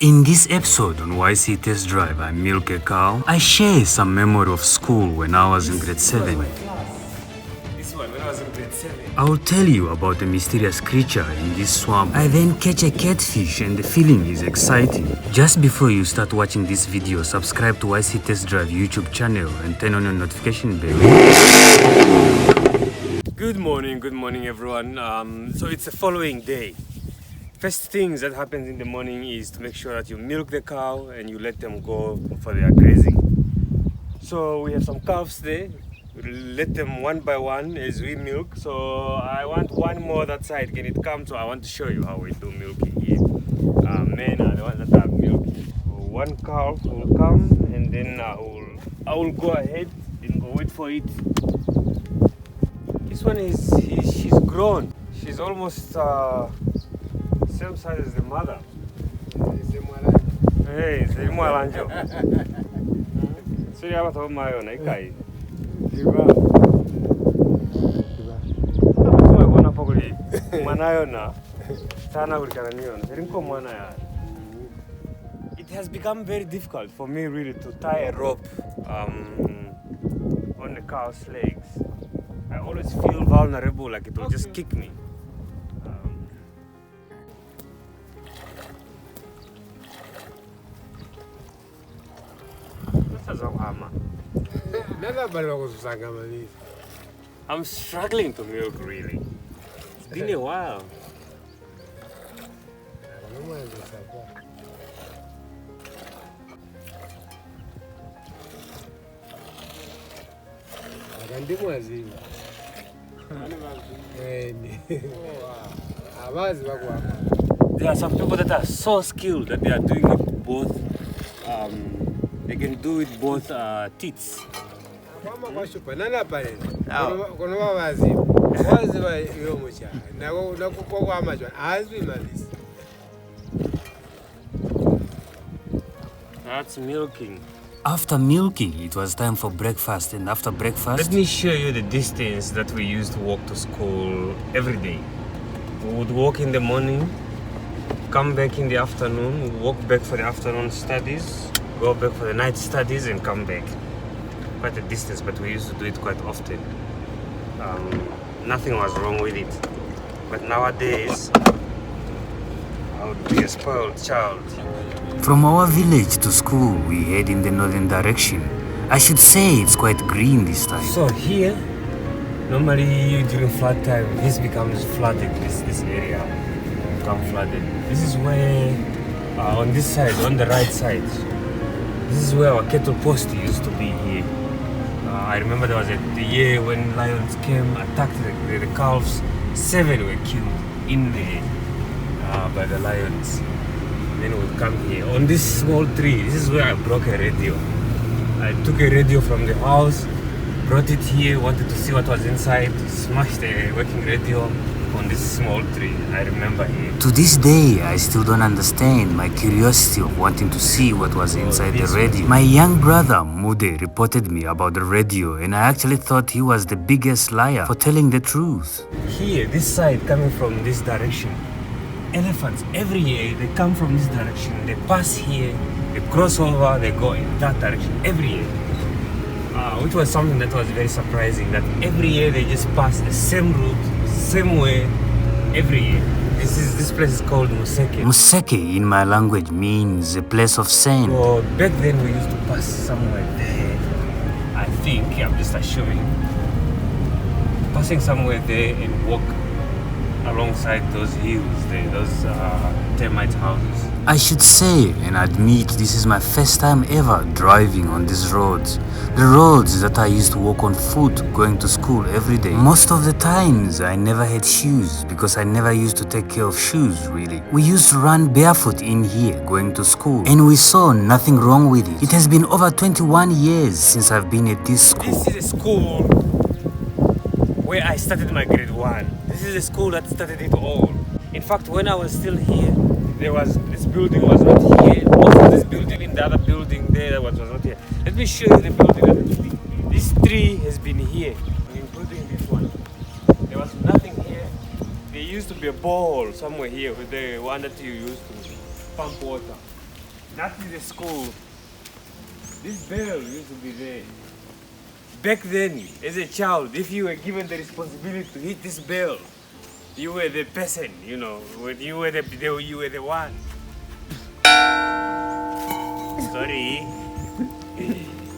In this episode on YC Test Drive, I milk a cow. I share some memory of school when I was in grade 7. This one, when I was in grade 7. I will tell you about a mysterious creature in this swamp. I then catch a catfish and the feeling is exciting. Just before you start watching this video, subscribe to YC Test Drive YouTube channel and turn on your notification bell. Good morning everyone. So it's the following day. First things that happens in the morning is to make sure that you milk the cow and you let them go for their grazing. So we have some calves there. We'll let them one by one as we milk. So I want one more that side. Can it come? So I want to show you how we do milking here. Men are the ones that are milking. So one calf will come and then I will go ahead and go wait for it. This one she's grown. She's almost same size as the mother. Hey, it's Mwalanjo. So you have to hold my own, okay? It has become very difficult for me really to tie a rope on the cow's legs. I always feel vulnerable, like it will just kick me. I'm struggling to milk really. It's been a while. There are some people that are so skilled that they are doing it both. They can do it both teats. That's milking. After milking, it was time for breakfast, and after breakfast... Let me show you the distance that we used to walk to school every day. We would walk in the morning, come back in the afternoon, walk back for the afternoon studies, go back for the night studies and come back. Quite a distance, but we used to do it quite often. Nothing was wrong with it. But nowadays, I would be a spoiled child. From our village to school, we head in the northern direction. I should say it's quite green this time. So here, normally during flood time, this becomes flooded, this area becomes flooded. This is where, on this side, on the right side, this is where our cattle post used to be here. I remember there was the year when lions came, attacked the calves. 7 were killed in there by the lions. Then we would come here. On this small tree, this is where I broke a radio. I took a radio from the house, brought it here, wanted to see what was inside, smashed a working radio on this small tree. I remember here. To this day, I still don't understand my curiosity of wanting to see what was inside the radio. My young brother, Mude, reported me about the radio, and I actually thought he was the biggest liar for telling the truth. Here, this side, coming from this direction, elephants, every year, they come from this direction, they pass here, they cross over, they go in that direction, every year. Which was something that was very surprising, that every year they just pass the same route, same way, every year. This place is called Museke. Museke in my language means a place of sand. So back then we used to pass somewhere there. I think, I'm just assuming, passing somewhere there and walk alongside those hills there, those termite houses. I should say and admit this is my first time ever driving on these roads. The roads that I used to walk on foot going to school every day. Most of the times I never had shoes because I never used to take care of shoes really. We used to run barefoot in here going to school and we saw nothing wrong with it. It has been over 21 years since I've been at this school. This is a school where I started my grade 1. This is a school that started it all. In fact, when I was still here, this building was not here. Most of this building in the other building there was not here. Let me show you the building. This tree has been here, including this one. There was nothing here. There used to be a bowl somewhere here with the one that you used to pump water. That is the school. This bell used to be there. Back then, as a child, if you were given the responsibility to hit this bell, you were the person, you know, you were the one. Sorry.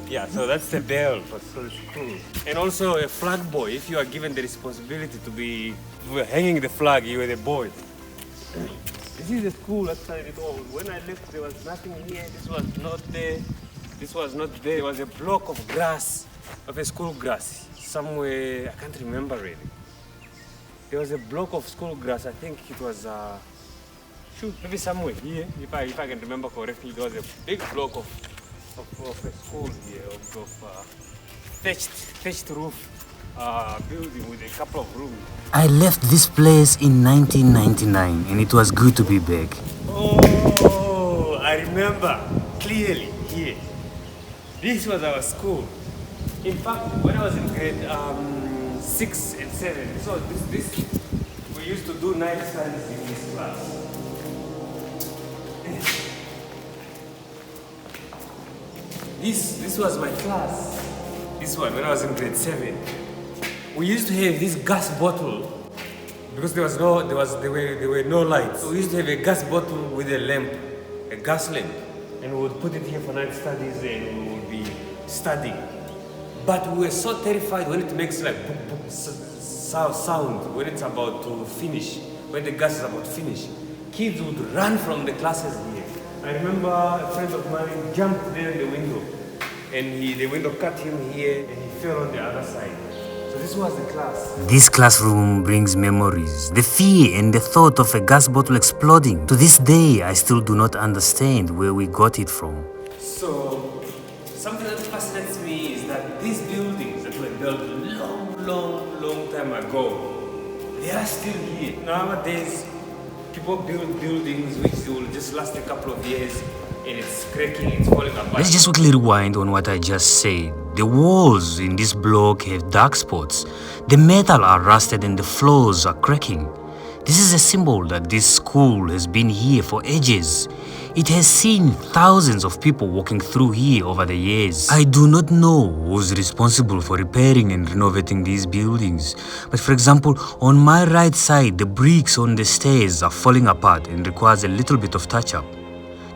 Yeah, so that's the bell for school. And also a flag boy, if you are given the responsibility to be hanging the flag, you were the boy. This is the school that started it all. When I left, there was nothing here. This was not there. This was not there. There was a block of grass, of a school grass, somewhere, I can't remember really. There was a block of school grass, I think it was, maybe somewhere here, if I can remember correctly. There was a big block of a school here, of thatched roof building with a couple of rooms. I left this place in 1999 and it was good to be back. Oh, I remember clearly here. This was our school. In fact, when I was in grade 6 and 7, so this we used to do night studies in this class. This was my class. This one, when I was in grade 7. We used to have this gas bottle because there were no lights. So we used to have a gas bottle with a lamp, a gas lamp, and we would put it here for night studies and we would be studying. But we were so terrified when it makes like boop, boop, sound when it's about to finish, when the gas is about to finish. Kids would run from the classes here. I remember a friend of mine jumped there in the window and the window cut him here and he fell on the other side. So this was the class. This classroom brings memories, the fear and the thought of a gas bottle exploding. To this day, I still do not understand where we got it from. So, something that fascinates me is that these buildings that were built long time ago, they are still here. Nowadays, people build buildings which will just last a couple of years and it's cracking, it's falling apart. Let's just quickly rewind on what I just said. The walls in this block have dark spots. The metal are rusted and the floors are cracking. This is a symbol that this school has been here for ages. It has seen thousands of people walking through here over the years. I do not know who's responsible for repairing and renovating these buildings. But for example, on my right side, the bricks on the stairs are falling apart and requires a little bit of touch-up.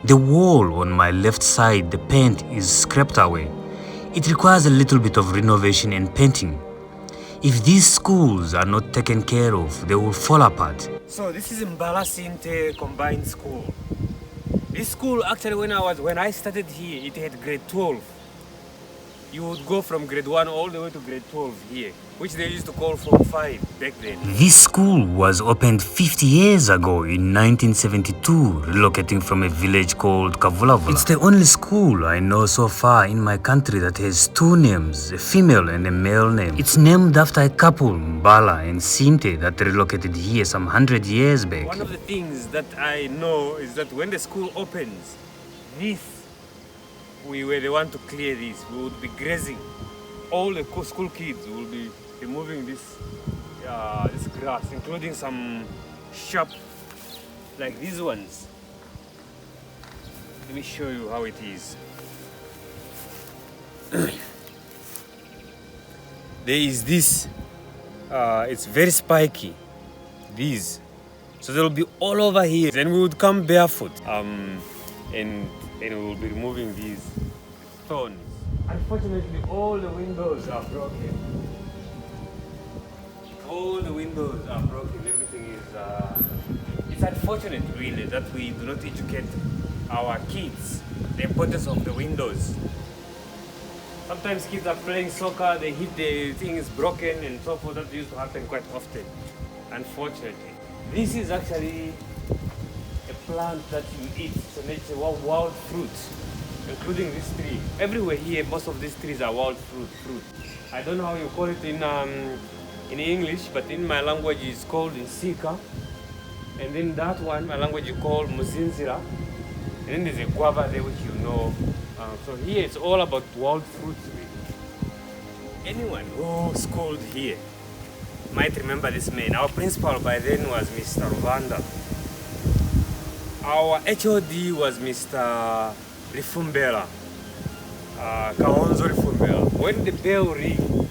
The wall on my left side, the paint is scraped away. It requires a little bit of renovation and painting. If these schools are not taken care of, they will fall apart. So this is Mbanga Combined School. This school actually when I started here, it had grade 12. You would go from grade 1 all the way to grade 12 here, which they used to call Form 5 back then. This school was opened 50 years ago in 1972, relocating from a village called Kavulavula. It's the only school I know so far in my country that has two names, a female and a male name. It's named after a couple, Mbala and Sinte, that relocated here some 100 years back. One of the things that I know is that when the school opens, we were the one to clear this. We would be grazing. All the school kids will be removing this grass, including some sharp, like these ones. Let me show you how it is. There is this. It's very spiky. These. So they will be all over here. Then we would come barefoot. And we will be removing these thorns. Unfortunately, all the windows are broken. All the windows are broken. Everything is... it's unfortunate, really, that we do not educate our kids the importance of the windows. Sometimes kids are playing soccer, they hit the thing is broken and so forth. That used to happen quite often, unfortunately. This is actually a plant that you eat, so it's a wild fruit, including this tree. Everywhere here, most of these trees are wild fruit. I don't know how you call it in English, but in my language it's called Insika. And then that one, my language you call Mazinza. And then there's a guava there which you know. So here it's all about wild fruits. Anyone who schooled here might remember this man. Our principal by then was Mr. Rwanda. Our HOD was Mr. Rifumbela, Kaonzo Rifumbela. When the bell rang,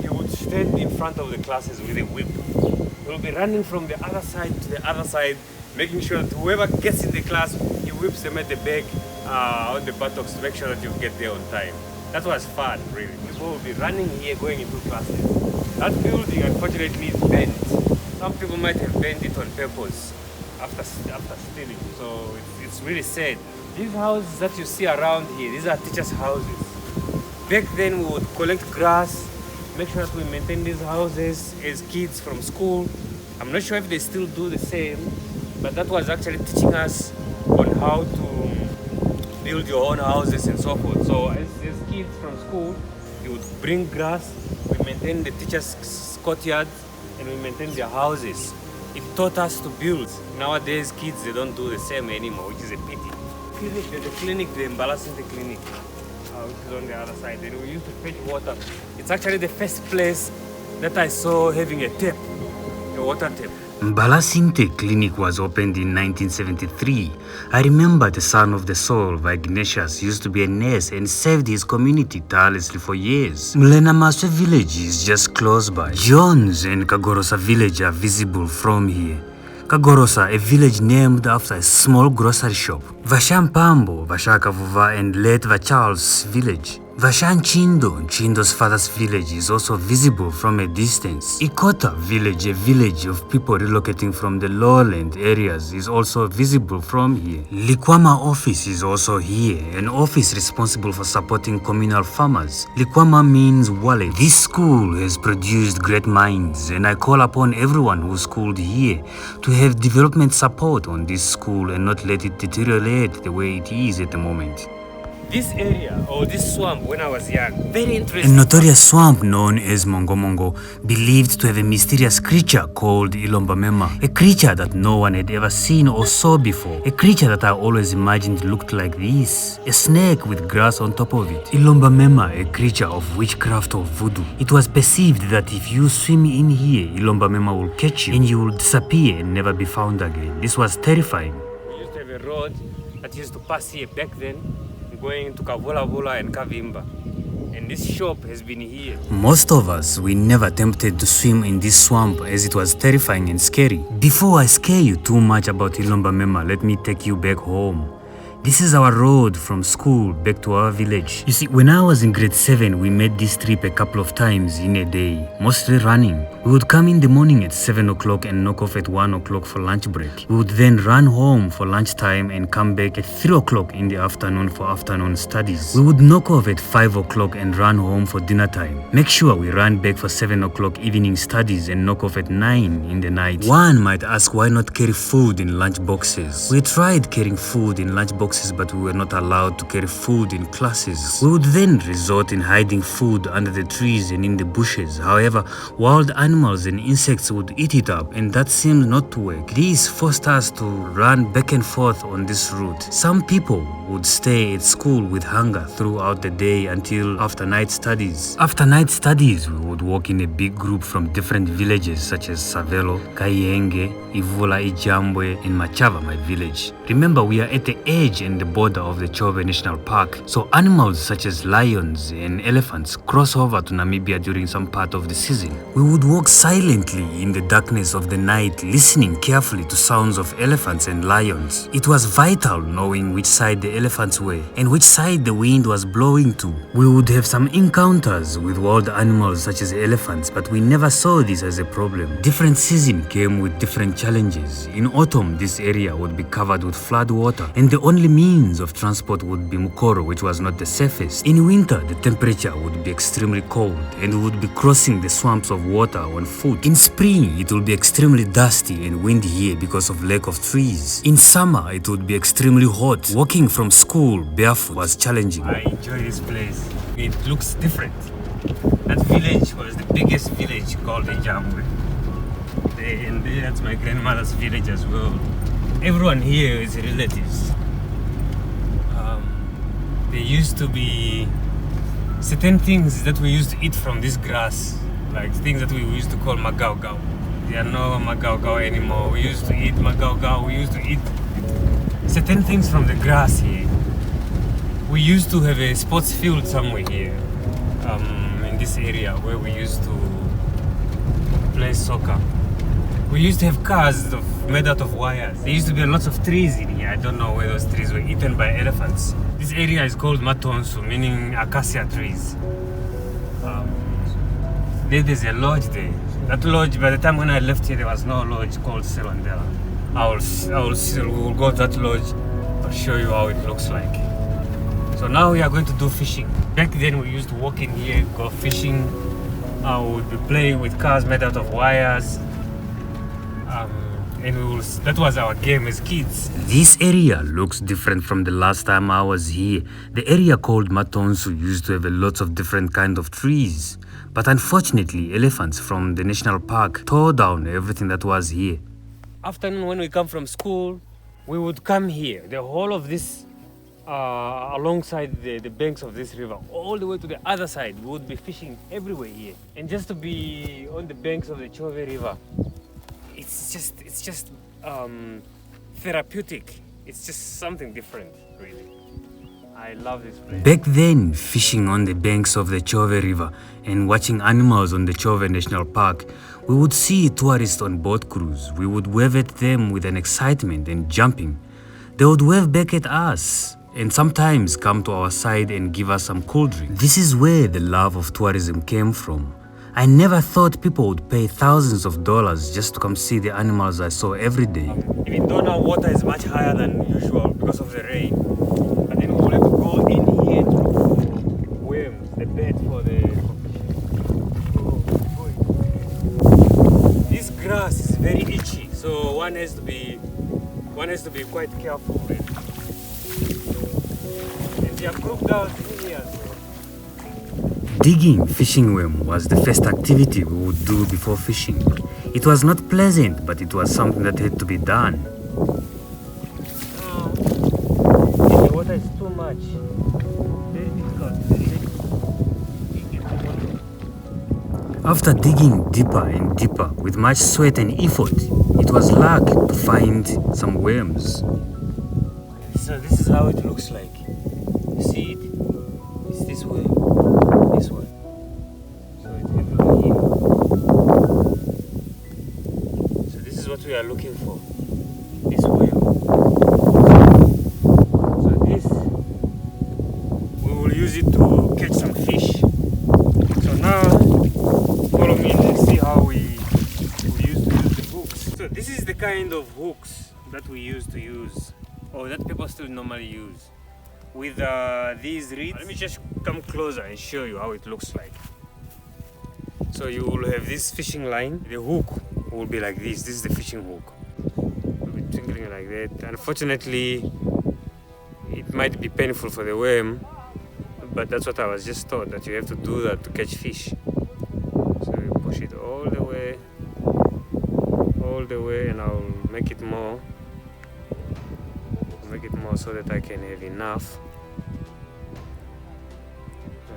he would stand in front of the classes with a whip. He will be running from the other side to the other side, making sure that whoever gets in the class, he whips them at the back on the buttocks to make sure that you get there on time. That was fun, really. People will be running here, going into classes. That building, unfortunately, is bent. Some people might have bent it on purpose after stealing. So it's really sad. These houses that you see around here, these are teachers' houses. Back then, we would collect grass, make sure that we maintain these houses as kids from school. I'm not sure if they still do the same, but that was actually teaching us on how to build your own houses and so forth. So as kids from school, you would bring grass, we maintain the teachers' courtyards, and we maintain their houses. It taught us to build. Nowadays, kids, they don't do the same anymore, which is a pity. The clinic, the Mbalasinte clinic, which is on the other side. Then we used to fetch water. It's actually the first place that I saw having a tap, a water tap. Mbalasinte Clinic was opened in 1973. I remember the son of the soul, Ignatius, used to be a nurse and served his community tirelessly for years. Mlenamaswe village is just close by. Jones and Kagorosa village are visible from here. Kagorosa, a village named after a small grocery shop. Vashampambo, Vashakavuva and late Vacharles village. Vashanchindo, Chindo's father's village, is also visible from a distance. Ikota village, a village of people relocating from the lowland areas, is also visible from here. Likwama office is also here, an office responsible for supporting communal farmers. Likwama means wallet. This school has produced great minds, and I call upon everyone who schooled here to have development support on this school and not let it deteriorate the way it is at the moment. This area, or this swamp, when I was young, very interesting. A notorious swamp known as Mongo, believed to have a mysterious creature called Mbanga, a creature that no one had ever seen or saw before, a creature that I always imagined looked like this, a snake with grass on top of it. Mbanga, a creature of witchcraft or voodoo. It was perceived that if you swim in here, Mbanga will catch you and you will disappear and never be found again. This was terrifying. We used to have a road that used to pass here back then, going to Kavola and Kavimba, and this shop has been here. Most of us, we never attempted to swim in this swamp as it was terrifying and scary. Before I scare you too much about Mbanga, let me take you back home. This is our road from school back to our village. You see, when I was in grade 7, we made this trip a couple of times in a day, mostly running. We would come in the morning at 7 o'clock and knock off at 1 o'clock for lunch break. We would then run home for lunchtime and come back at 3 o'clock in the afternoon for afternoon studies. We would knock off at 5 o'clock and run home for dinner time. Make sure we run back for 7 o'clock evening studies and knock off at 9 in the night. One might ask why not carry food in lunch boxes. We tried carrying food in lunch boxes, but we were not allowed to carry food in classes. We would then resort in hiding food under the trees and in the bushes. However, wild animals and insects would eat it up, and that seemed not to work. This forced us to run back and forth on this route. Some people would stay at school with hunger throughout the day until after night studies. After night studies, we would walk in a big group from different villages such as Savelo, Kayenge, Ivula, Ijambwe, and Machava, my village. Remember, we are at the edge and the border of the Chove National Park, so animals such as lions and elephants cross over to Namibia during some part of the season. We would walk silently in the darkness of the night, listening carefully to sounds of elephants and lions. It was vital knowing which side the elephants were and which side the wind was blowing to. We would have some encounters with wild animals such as elephants, but we never saw this as a problem. Different season came with different challenges. In autumn, this area would be covered with flood water, and the only means of transport would be Mukoro, which was not the safest. In winter, the temperature would be extremely cold and we would be crossing the swamps of water on foot. In spring, it will be extremely dusty and windy here because of lack of trees. In summer, it would be extremely hot. Walking from school barefoot was challenging. I enjoy this place. It looks different. That village was the biggest village called Ijambwe. And that's my grandmother's village as well. Everyone here is relatives. There used to be certain things that we used to eat from this grass, like things that we used to call magao. There are no magao anymore. We used to eat magao. We used to eat certain things from the grass here. We used to have a sports field somewhere here, in this area where we used to play soccer. We used to have cars made out of wires. There used to be lots of trees in here. I don't know where those trees were eaten by elephants. This area is called Matonsu, meaning acacia trees. There's a lodge there. That lodge, by the time when I left here, there was no lodge called Selondela. We'll go to that lodge. I'll show you how it looks like. So now we are going to do fishing. Back then we used to walk in here, go fishing. We would be playing with cars made out of wires. That was our game as kids. This area looks different from the last time I was here. The area called Matonsu used to have a lot of different kind of trees. But unfortunately, elephants from the national park tore down everything that was here. Afternoon when we come from school, we would come here. The whole of this, alongside the banks of this river, all the way to the other side, we would be fishing everywhere here. And just to be on the banks of the Chove River, it's just therapeutic. It's just something different, really. I love this place. Back then, fishing on the banks of the Chove River and watching animals on the Chove National Park, we would see tourists on boat cruise. We would wave at them with an excitement and jumping. They would wave back at us and sometimes come to our side and give us some cool drink. This is where the love of tourism came from. I never thought people would pay thousands of dollars just to come see the animals I saw every day. Even though now water is much higher than usual because of the rain, but then we will have to go in here to look for worms, the bed for the This grass is very itchy, so one has to be quite careful with it. And they are cooked out in here. Digging fishing worm was the first activity we would do before fishing. It was not pleasant, but it was something that had to be done. The water is too much. Very difficult. After digging deeper and deeper with much sweat and effort, it was luck to find some worms. So this is how it looks like. You see it? It's this way. This one. So it's everywhere here. So this is what we are looking for. This whale. So this, we will use it to catch some fish. So now, follow me and see how we used to use the hooks. So this is the kind of hooks that we used to use, or that people still normally use. With these reeds. Let me just come closer and show you how it looks like. So you will have this fishing line. The hook will be like this. This is the fishing hook. It will be twinkling like that. Unfortunately, it might be painful for the worm, but that's what I was just taught, that you have to do that to catch fish. So you push it all the way, and I'll make it more. So that I can have enough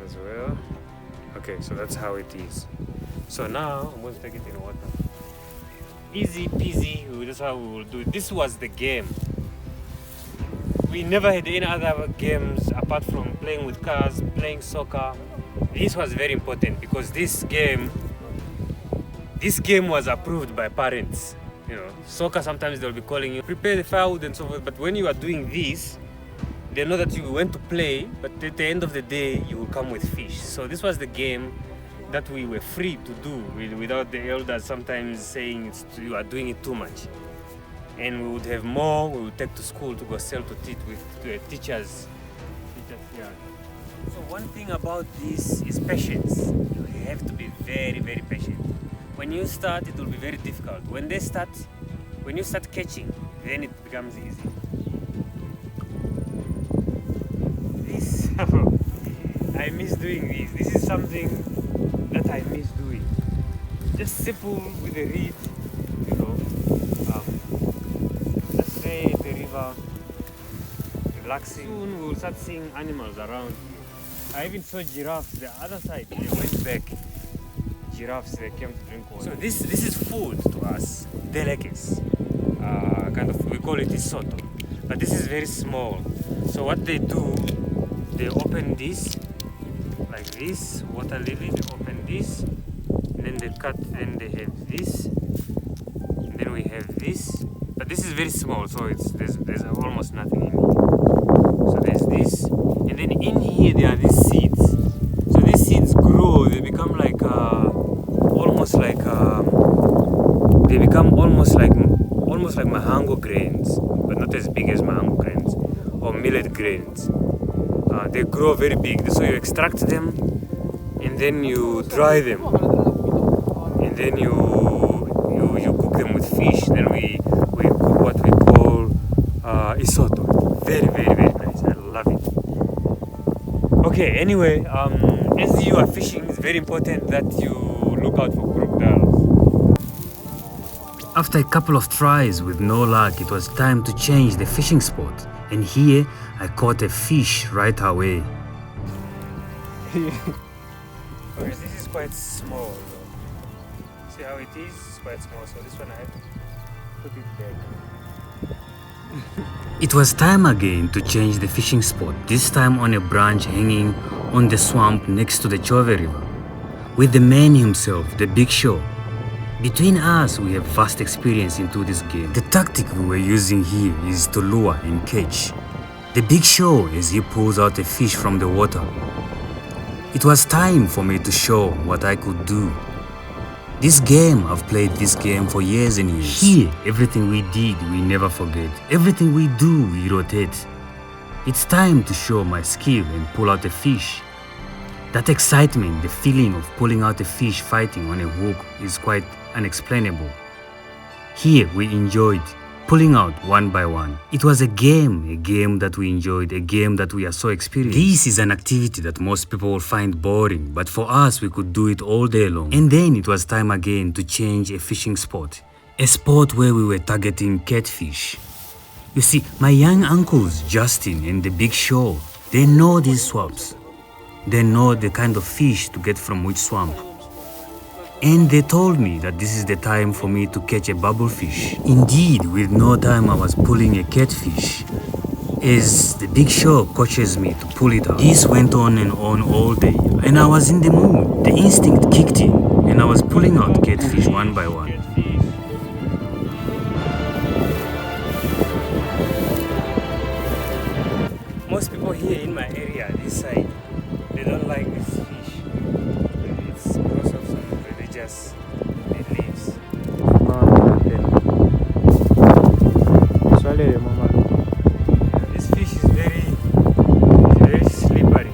as well. Okay, so that's how it is. So now I'm going to take it in water. Easy peasy, that's how we will do it. This was the game. We never had any other games apart from playing with cars, playing soccer. This was very important because this game was approved by parents. You know, soccer, sometimes they'll be calling you, prepare the firewood and so forth, but when you are doing this, they know that you went to play, but at the end of the day, you will come with fish. So this was the game that we were free to do without the elders sometimes saying you are doing it too much. And we would have more, we would take to school to go sell to teachers. Yeah. So one thing about this is patience. You have to be very, very patient. When you start, it will be very difficult. When you start catching, then it becomes easy. This, I miss doing this. This is something that I miss doing. Just simple with the reed, you know. Just stay at the river, relaxing. Soon we will start seeing animals around here. I even saw giraffes the other side. They went back. Giraffes, they came to drink water. So this is food to us, delekes. Kind of, we call it isoto. but this is very small. So what they do, they open this like this, water lily, they open this, and then they cut, then they have this, and then we have this, but this is very small, so there's almost nothing in here. So there's this, and then in here there are these seeds. So these seeds grow, they become like almost like mahango grains, but not as big as mahango grains or millet grains. They grow very big, so you extract them and then you dry them, and then you cook them with fish. Then we cook what we call isoto. Very, very, very nice. I love it. Okay, anyway, as you are fishing, it's very important that you look out for crocodiles. After a couple of tries with no luck, it was time to change the fishing spot. And here, I caught a fish right away. This is quite small though. See how it is? It's quite small, so this one I have to put it back. It was time again to change the fishing spot, this time on a branch hanging on the swamp next to the Chove River, with the man himself, the Bigshow. Between us, we have vast experience into this game. The tactic we were using here is to lure and catch. The Bigshow as he pulls out a fish from the water. It was time for me to show what I could do. This game, I've played this game for years and years. Here, everything we did, we never forget. Everything we do, we rotate. It's time to show my skill and pull out a fish. That excitement, the feeling of pulling out a fish fighting on a hook is quite unexplainable. Here, we enjoyed pulling out one by one. It was a game that we enjoyed, a game that we are so experienced. This is an activity that most people will find boring, but for us, we could do it all day long. And then it was time again to change a fishing spot. A spot where we were targeting catfish. You see, my young uncles, Justin and the Bigshow, they know these swamps. They know the kind of fish to get from which swamp. And they told me that this is the time for me to catch a bubblefish. Indeed, with no time I was pulling a catfish. As the Bigshow coaches me to pull it out. This went on and on all day, and I was in the mood. The instinct kicked in, and I was pulling out catfish one by one. Most people here in my area, this side, they don't like this fish. It's because of some religious beliefs. This fish is very slippery.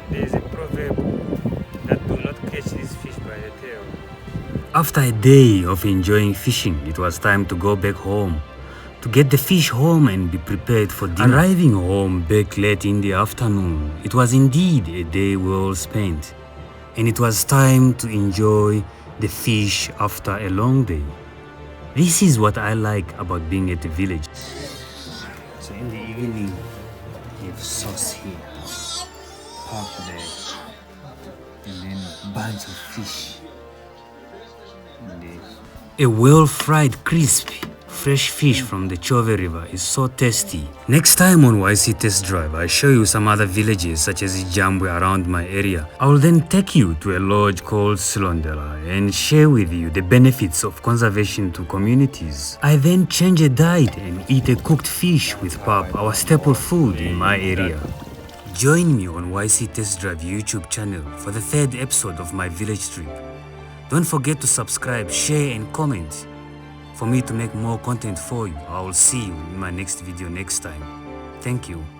There's a proverb that do not catch this fish by the tail. After a day of enjoying fishing, it was time to go back home. To get the fish home and be prepared for dinner. Arriving home back late in the afternoon, it was indeed a day well spent. And it was time to enjoy the fish after a long day. This is what I like about being at the village. So in the evening, you have sauce here, pork there, and then a bunch of fish. A well-fried, crispy, fresh fish from the Chove River is so tasty. Next time on YC Test Drive, I show you some other villages such as Ijambwe around my area. I will then take you to a lodge called Silondela and share with you the benefits of conservation to communities. I then change a diet and eat a cooked fish with pap, our staple food in my area. Join me on YC Test Drive YouTube channel for the 3rd episode of my village trip. Don't forget to subscribe, share and comment for me to make more content for you. I will see you in my next video next time. Thank you.